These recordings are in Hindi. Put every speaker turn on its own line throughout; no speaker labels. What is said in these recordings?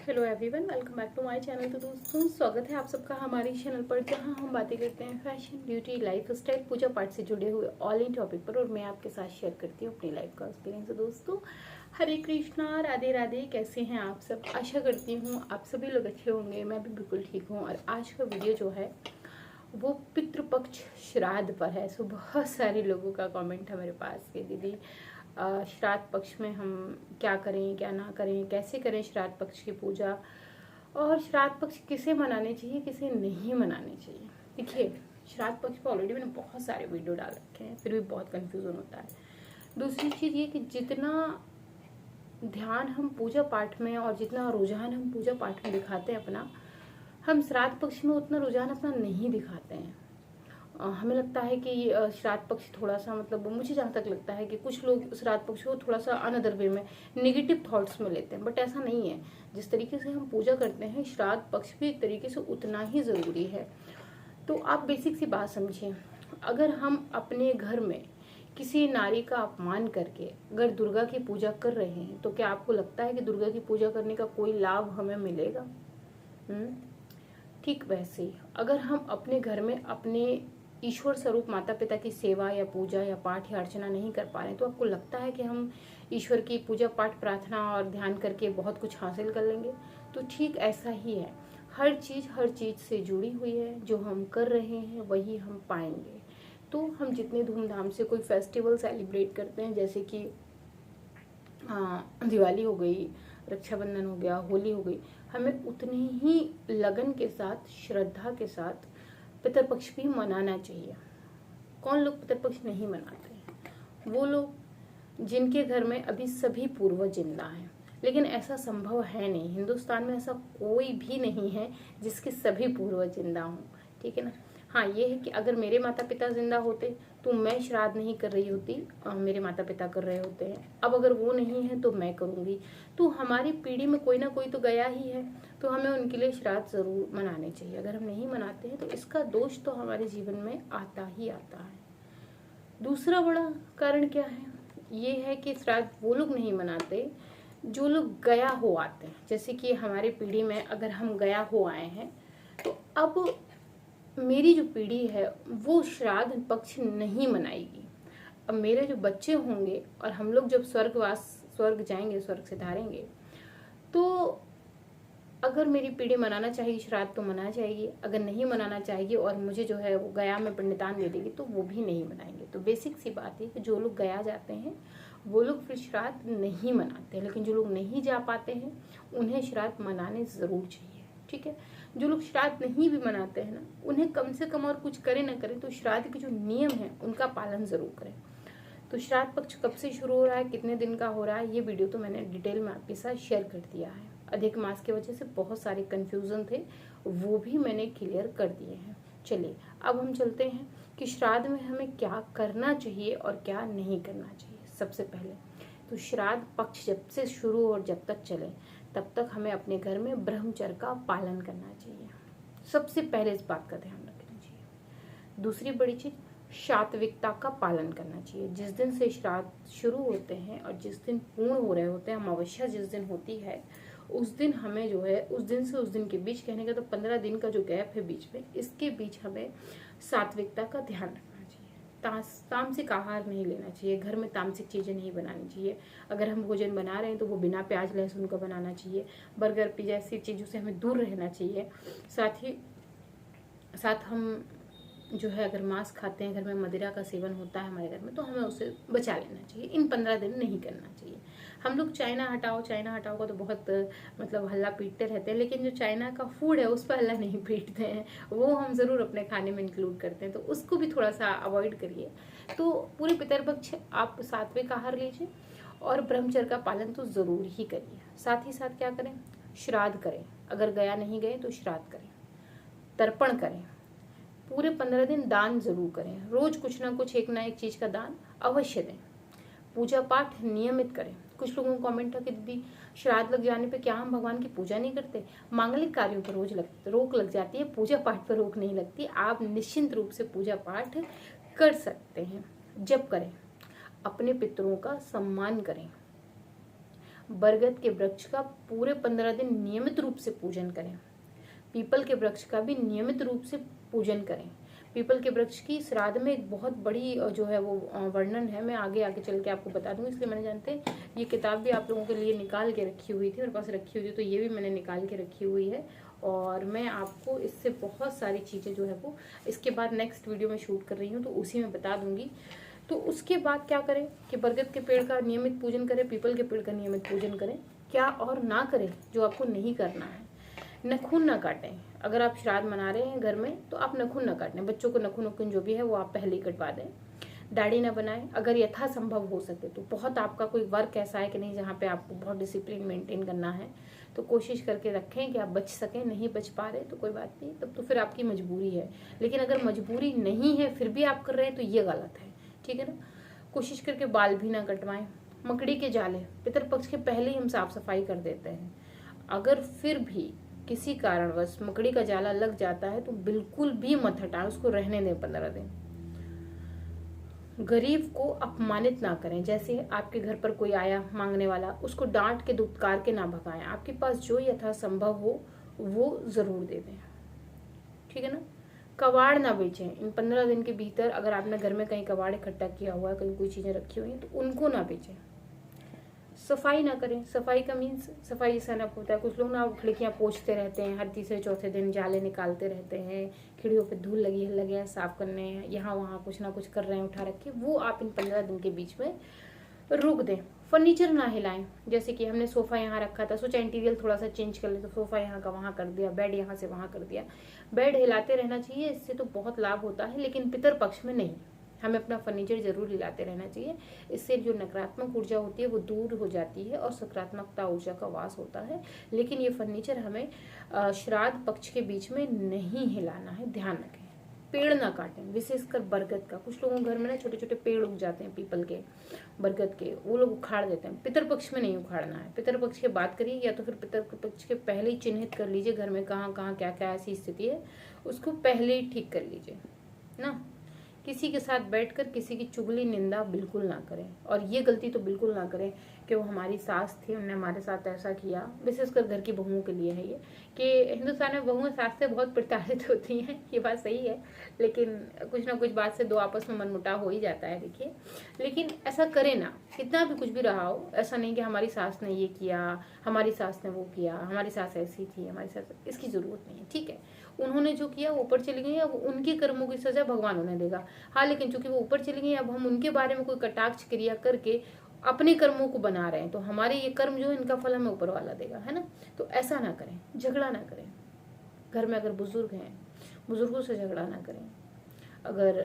Hello everyone, welcome back to my channel. तो दोस्तों, स्वागत है आप सबका हमारे चैनल पर, जहां हम बातें करते हैं फैशन, ब्यूटी, लाइफ स्टाइल, पूजा पाठ से जुड़े हुए ऑल इन टॉपिक पर। और मैं आपके साथ शेयर करती हूँ अपनी लाइफ का एक्सपीरियंस। दोस्तों, हरे कृष्णा, राधे राधे। कैसे हैं आप सब? आशा करती हूँ आप सभी लोग अच्छे होंगे। मैं भी बिल्कुल ठीक हूँ। और आज का वीडियो जो है वो पितृपक्ष श्राद्ध पर है। सो बहुत सारे लोगों का कमेंट है मेरे पास कि दीदी श्राद्ध पक्ष में हम क्या करें, क्या ना करें, कैसे करें श्राद्ध पक्ष की पूजा, और श्राद्ध पक्ष किसे मनाने चाहिए, किसे नहीं मनाने चाहिए। देखिए, श्राद्ध पक्ष पर ऑलरेडी मैंने बहुत सारे वीडियो डाल रखे हैं, फिर भी बहुत कंफ्यूजन होता है। दूसरी चीज़ ये कि जितना ध्यान हम पूजा पाठ में और जितना रुझान हम पूजा पाठ में दिखाते हैं अपना, हम श्राद्ध पक्ष में उतना रुझान अपना नहीं दिखाते हैं। हमें लगता है कि श्राद्ध पक्ष थोड़ा सा, मतलब मुझे जहाँ तक लगता है कि कुछ लोग श्राद्ध पक्ष को थोड़ा सा अनदर वे में नेगेटिव थॉट्स में लेते हैं, बट ऐसा नहीं है। जिस तरीके से हम पूजा करते हैं, श्राद्ध पक्ष भी एक तरीके से उतना ही ज़रूरी है। तो आप बेसिक सी बात समझिए, अगर हम अपने घर में किसी नारी का अपमान करके अगर दुर्गा की पूजा कर रहे हैं, तो क्या आपको लगता है कि दुर्गा की पूजा करने का कोई लाभ हमें मिलेगा? ठीक वैसे ही अगर हम अपने घर में अपने ईश्वर स्वरूप माता पिता की सेवा या पूजा या पाठ या अर्चना नहीं कर पा रहे हैं, तो आपको लगता है कि हम ईश्वर की पूजा पाठ प्रार्थना और ध्यान करके बहुत कुछ हासिल कर लेंगे? तो ठीक ऐसा ही है। हर चीज़ से जुड़ी हुई है। जो हम कर रहे हैं वही हम पाएंगे। तो हम जितने धूमधाम से कोई फेस्टिवल सेलिब्रेट करते हैं, जैसे कि दिवाली हो गई, रक्षाबंधन हो गया, होली हो गई, हमें उतनी ही लगन के साथ, श्रद्धा के साथ पितरपक्ष भी मनाना चाहिए। कौन लोग पितरपक्ष नहीं मनाते हैं? वो लोग जिनके घर में अभी सभी पूर्वज जिंदा हैं। लेकिन ऐसा संभव है नहीं, हिंदुस्तान में ऐसा कोई भी नहीं है जिसके सभी पूर्वज जिंदा हों। ठीक है ना? हाँ, ये है कि अगर मेरे माता पिता जिंदा होते तो मैं श्राद्ध नहीं कर रही होती, मेरे माता पिता कर रहे होते हैं। अब अगर वो नहीं है तो मैं करूँगी। तो हमारी पीढ़ी में कोई ना कोई तो गया ही है, तो हमें उनके लिए श्राद्ध जरूर मनाने चाहिए। अगर हम नहीं मनाते हैं तो इसका दोष तो हमारे जीवन में आता ही आता है। दूसरा बड़ा कारण क्या है? ये है कि श्राद्ध वो लोग नहीं मनाते जो लोग गया हो आते हैं। जैसे कि हमारी पीढ़ी में अगर हम गया हो आए हैं, तो अब मेरी जो पीढ़ी है वो श्राद्ध पक्ष नहीं मनाएगी। अब मेरे जो बच्चे होंगे और हम लोग जब स्वर्ग जाएंगे, स्वर्ग से धारेंगे, तो अगर मेरी पीढ़ी मनाना चाहेगी श्राद्ध तो मना जाएगी, अगर नहीं मनाना चाहेगी और मुझे जो है वो गया में पिंडदान दे देगी तो वो भी नहीं मनाएंगे। तो बेसिक सी बात है कि जो लोग गया जाते हैं वो लोग फिर श्राद्ध नहीं मनाते हैं, लेकिन जो लोग नहीं जा पाते हैं उन्हें श्राद्ध मनाने ज़रूर चाहिए। ठीक है? जो लोग श्राद्ध नहीं भी मनाते हैं ना, उन्हें कम से कम और कुछ करें ना करें तो श्राद्ध के जो नियम है उनका पालन ज़रूर करें। तो श्राद्ध पक्ष कब से शुरू हो रहा है, कितने दिन का हो रहा है, ये वीडियो तो मैंने डिटेल में आपके साथ शेयर कर दिया है। अधिक मास की वजह से बहुत सारे कंफ्यूजन थे, वो भी मैंने क्लियर कर दिए हैं। चलिए अब हम चलते हैं कि श्राद्ध में हमें क्या करना चाहिए और क्या नहीं करना चाहिए। सबसे पहले तो श्राद्ध पक्ष जब से शुरू और जब तक चले तब तक हमें अपने घर में ब्रह्मचर्य का पालन करना चाहिए। सबसे पहले इस बात का ध्यान रखना चाहिए। दूसरी बड़ी चीज, सात्विकता का पालन करना चाहिए। जिस दिन से श्राद्ध शुरू होते हैं और जिस दिन पूर्ण हो रहे होते हैं, अमावस्या जिस दिन होती है, उस दिन हमें जो है उस दिन से उस दिन के बीच, कहने का तो 15 दिन का जो गैप है बीच में, इसके बीच हमें सात्विकता का ध्यान रखना चाहिए। तामसिक आहार नहीं लेना चाहिए, घर में तामसिक चीज़ें नहीं बनानी चाहिए। अगर हम भोजन बना रहे हैं तो वो बिना प्याज लहसुन का बनाना चाहिए। बर्गर पिज्जा ऐसी चीज़ों से हमें दूर रहना चाहिए। साथ हम जो है अगर मांस खाते हैं, घर में मदिरा का सेवन होता है हमारे घर में, तो हमें उसे बचा लेना चाहिए। इन 15 दिन नहीं करना चाहिए। हम लोग चाइना हटाओ का तो बहुत मतलब हल्ला पीटते रहते हैं, लेकिन जो चाइना का फूड है उस पर हल्ला नहीं पीटते हैं, वो हम ज़रूर अपने खाने में इंक्लूड करते हैं, तो उसको भी थोड़ा सा अवॉइड करिए। तो पूरे पितरपक्ष आप सात्विक आहार लीजिए और ब्रह्मचर्य का पालन तो ज़रूर ही करिए। साथ ही साथ क्या करें? श्राद्ध करें। अगर गया नहीं गए तो श्राद्ध करें, तर्पण करें। पूरे 15 दिन दान जरूर करें। रोज कुछ ना कुछ एक ना एक चीज का दान अवश्य दें। पूजा पाठ नियमित करें। कुछ लोगों को कमेंट है कि दीदी श्राद्ध लग जाने पे क्या हम भगवान की पूजा नहीं करते? मांगलिक कार्यों पर रोक लग जाती है, पूजा पाठ पर रोक नहीं लगती। आप निश्चिंत रूप से पूजा पाठ कर सकते हैं। जब करें, अपने पितरों का सम्मान करें। बरगद के वृक्ष का पूरे 15 दिन नियमित रूप से पूजन करें। पीपल के वृक्ष का भी नियमित रूप से पूजन करें। पीपल के वृक्ष की श्राद्ध में एक बहुत बड़ी जो है वो वर्णन है, मैं आगे आगे चल के आपको बता दूंगी, इसलिए मैंने जानते ये किताब भी आप लोगों के लिए निकाल के रखी हुई थी, मेरे पास रखी हुई थी, तो ये भी मैंने निकाल के रखी हुई है और मैं आपको इससे बहुत सारी चीज़ें जो है वो इसके बाद नेक्स्ट वीडियो में शूट कर रही हूँ तो उसी में बता दूंगी। तो उसके बाद क्या करें कि बरगद के पेड़ का नियमित पूजन करें, पीपल के पेड़ का नियमित पूजन करें। क्या और ना करें जो आपको नहीं करना है, नखून ना काटें। अगर आप श्राद्ध मना रहे हैं घर में तो आप नखून ना काटें, बच्चों को नखून नखून जो भी है वो आप पहले ही कटवा दें। दाढ़ी ना बनाएं अगर यथासंभव हो सके तो। बहुत आपका कोई वर्क ऐसा है कि नहीं जहाँ पे आपको बहुत डिसिप्लिन मेंटेन करना है तो कोशिश करके रखें कि आप बच सकें। नहीं बच पा रहे तो कोई बात नहीं, तब तो फिर आपकी मजबूरी है। लेकिन अगर मजबूरी नहीं है फिर भी आप कर रहे हैं तो ये गलत है, ठीक है ना। कोशिश करके बाल भी ना कटवाएं। मकड़ी के जाले पितरपक्ष के पहले ही हम साफ सफाई कर देते हैं। अगर फिर भी किसी कारणवश मकड़ी का जाला लग जाता है तो बिल्कुल भी मत हटाएं, उसको रहने दें 15 दिन। गरीब को अपमानित ना करें। जैसे आपके घर पर कोई आया मांगने वाला, उसको डांट के दुत्कार के ना भगाएं। आपके पास जो यथासंभव हो वो जरूर दे दें, ठीक है ना। कबाड़ ना बेचें। इन 15 दिन के भीतर अगर आपने घर में कहीं कबाड़ इकट्ठा किया हुआ है, कहीं कोई चीजें रखी हुई हैं तो उनको ना बेचें। सफाई ना करें। सफाई का मीन्स सफाई जैसा ना होता है, कुछ लोग ना खिड़कियां पोंछते रहते हैं, हर तीसरे चौथे दिन जाले निकालते रहते हैं, खिड़कियों पे धूल लगे हैं साफ करने, यहाँ वहाँ कुछ ना कुछ कर रहे हैं उठा रखे, वो आप इन 15 दिन के बीच में रोक दें। फर्नीचर ना हिलाएं। जैसे कि हमने सोफा यहाँ रखा था, सोचा इंटीरियर थोड़ा सा चेंज कर ले तो सोफा यहाँ का वहाँ कर दिया, बेड यहाँ से वहाँ कर दिया। बेड हिलाते रहना चाहिए, इससे तो बहुत लाभ होता है, लेकिन पितर पक्ष में नहीं। हमें अपना फर्नीचर जरूर हिलाते रहना चाहिए, इससे जो नकारात्मक ऊर्जा होती है वो दूर हो जाती है और सकारात्मकता ऊर्जा का वास होता है। लेकिन ये फर्नीचर हमें श्राद्ध पक्ष के बीच में नहीं हिलाना है, ध्यान रखें। पेड़ ना काटें, विशेषकर बरगद का। कुछ लोगों के घर में ना छोटे छोटे पेड़ उग जाते हैं पीपल के, बरगद के, वो लोग उखाड़ देते हैं। पितर पक्ष में नहीं उखाड़ना है। पितर पक्ष के बात करिए या तो फिर पितर पक्ष के पहले ही चिन्हित कर लीजिए घर में कहाँ कहाँ क्या क्या ऐसी स्थिति है, उसको पहले ही ठीक कर लीजिए ना। किसी के साथ बैठकर किसी की चुगली निंदा बिल्कुल ना करें। और ये गलती तो बिल्कुल ना करें कि वो हमारी सास थी, उन्होंने हमारे साथ ऐसा किया। विशेषकर घर की बहुओं के लिए है ये कि हिंदुस्तान में बहुएं सास से बहुत प्रताड़ित होती हैं, ये बात सही है, लेकिन कुछ ना कुछ बात से दो आपस में मनमुटाव हो ही जाता है, देखिए। लेकिन ऐसा करें ना, कितना भी कुछ भी रहा हो, ऐसा नहीं कि हमारी सास ने ये किया, हमारी सास ने वो किया, हमारी सास ऐसी थी, हमारी सास, इसकी जरूरत नहीं है, ठीक है। उन्होंने जो किया वो ऊपर चली गई, अब उनके कर्मों की सजा भगवान उन्हें देगा। हाँ, लेकिन चूंकि वो ऊपर चली गई, अब हम उनके बारे में कोई कटाक्ष क्रिया करके अपने कर्मों को बना रहे हैं, तो हमारे ये कर्म जो है इनका फल हमें ऊपर वाला देगा, है ना। तो ऐसा ना करें, झगड़ा ना करें। घर में अगर बुजुर्ग हैं, बुजुर्गों से झगड़ा ना करें। अगर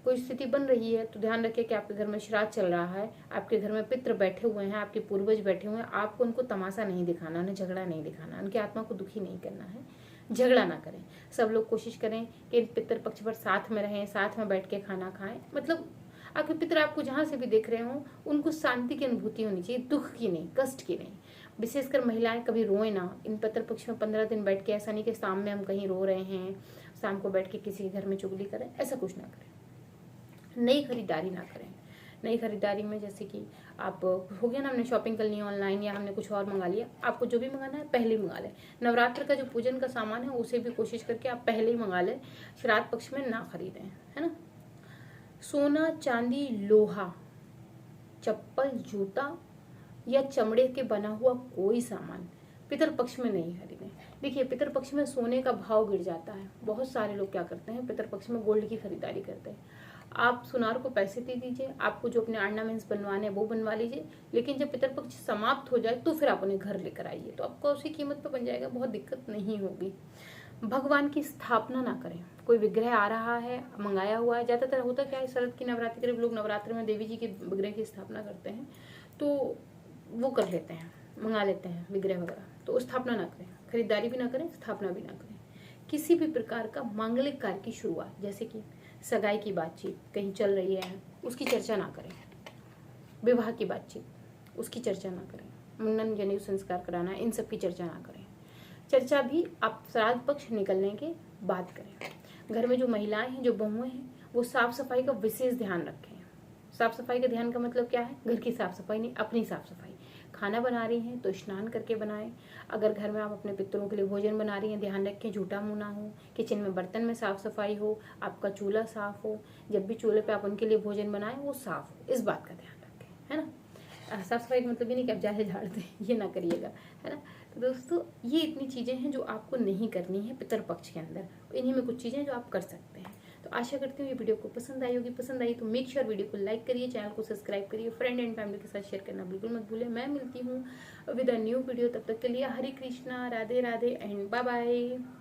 कोई स्थिति बन रही है तो ध्यान रखिए कि आपके घर में श्राद्ध चल रहा है, आपके घर में पितृ बैठे हुए हैं, आपके पूर्वज बैठे हुए हैं, आपको उनको तमाशा नहीं दिखाना, उन्हें झगड़ा नहीं दिखाना, उनकी आत्मा को दुखी नहीं करना है। झगड़ा ना करें। सब लोग कोशिश करें कि पितृ पक्ष पर साथ में रहें, साथ में बैठ के खाना खाएं। मतलब आपके पितृ आपको जहाँ से भी देख रहे हो उनको शांति की अनुभूति होनी चाहिए, दुख की नहीं, कष्ट की नहीं। विशेषकर महिलाएं कभी रोए ना इन पितृ पक्ष में 15 दिन बैठ के। ऐसा नहीं कि शाम में हम कहीं रो रहे हैं, शाम को बैठ के किसी के घर में चुगली करें, ऐसा कुछ ना करें। नई खरीदारी ना करें। नई खरीदारी में जैसे कि आप हो गया ना, हमने शॉपिंग कर ली ऑनलाइन या हमने कुछ और मंगा लिया, आपको जो भी मंगाना है पहले ही मंगा लें। नवरात्र का जो पूजन का सामान है उसे भी कोशिश करके आप पहले ही मंगा लें, श्राद्ध पक्ष में ना खरीदें, है ना। सोना, चांदी, लोहा, चप्पल, जूता या चमड़े के बना हुआ कोई सामान पितर पक्ष में नहीं खरीदें। देखिए, पितर पक्ष में सोने का भाव गिर जाता है। बहुत सारे लोग क्या करते हैं, पितर पक्ष में गोल्ड की खरीदारी करते हैं। आप सुनार को पैसे दे दीजिए, आपको जो अपने ऑर्नामेंट्स बनवाने वो बनवा लीजिए, लेकिन जब पितर पक्ष समाप्त हो जाए तो फिर आप उन्हें घर लेकर आइए, तो आपको उसी कीमत पर बन जाएगा, बहुत दिक्कत नहीं होगी। भगवान की स्थापना ना करें। कोई विग्रह आ रहा है, मंगाया हुआ है, ज्यादातर होता क्या है, शरद की नवरात्रि के लोग नवरात्र में देवी जी के विग्रह की स्थापना करते हैं, तो वो कर लेते हैं, मंगा लेते हैं विग्रह वगैरह, तो स्थापना ना करें, खरीदारी भी ना करें, स्थापना भी ना करें। किसी भी प्रकार का मांगलिक कार्य की शुरुआत, जैसे कि सगाई की बातचीत कहीं चल रही है, उसकी चर्चा ना करें। विवाह की बातचीत, उसकी चर्चा ना करें। मुंडन, जनेऊ संस्कार कराना, इन सब की चर्चा ना करें। चर्चा भी आप श्राद्ध पक्ष निकलने के बाद करें। घर में जो महिलाएं हैं, जो बहुएं हैं, वो साफ सफाई का विशेष ध्यान रखें। साफ सफाई का ध्यान का मतलब क्या है, घर की साफ सफाई नहीं, अपनी साफ सफाई। खाना बना रही हैं तो स्नान करके बनाएं। अगर घर में आप अपने पितरों के लिए भोजन बना रही हैं, ध्यान रखें झूठा मुंह ना हो, किचन में बर्तन में साफ सफाई हो, आपका चूल्हा साफ हो, जब भी चूल्हे पे आप उनके लिए भोजन बनाएं वो साफ हो, इस बात का ध्यान रखें, है ना। साफ सफाई का मतलब ये नहीं कि आप जाहे झाड़ दें, ये ना करिएगा, है ना। तो दोस्तों ये इतनी चीज़ें हैं जो आपको नहीं करनी है पितृपक्ष के अंदर, इन्हीं में कुछ चीज़ें जो आप कर सकते हैं। तो आशा करती हूँ ये वीडियो को पसंद आई होगी। पसंद आई तो मेक श्योर वीडियो को लाइक करिए, चैनल को सब्सक्राइब करिए, फ्रेंड एंड फैमिली के साथ शेयर करना बिल्कुल मत भूलें। मैं मिलती हूँ विद अ न्यू वीडियो, तब तक के लिए Hare Krishna, Radhe Radhe and bye bye.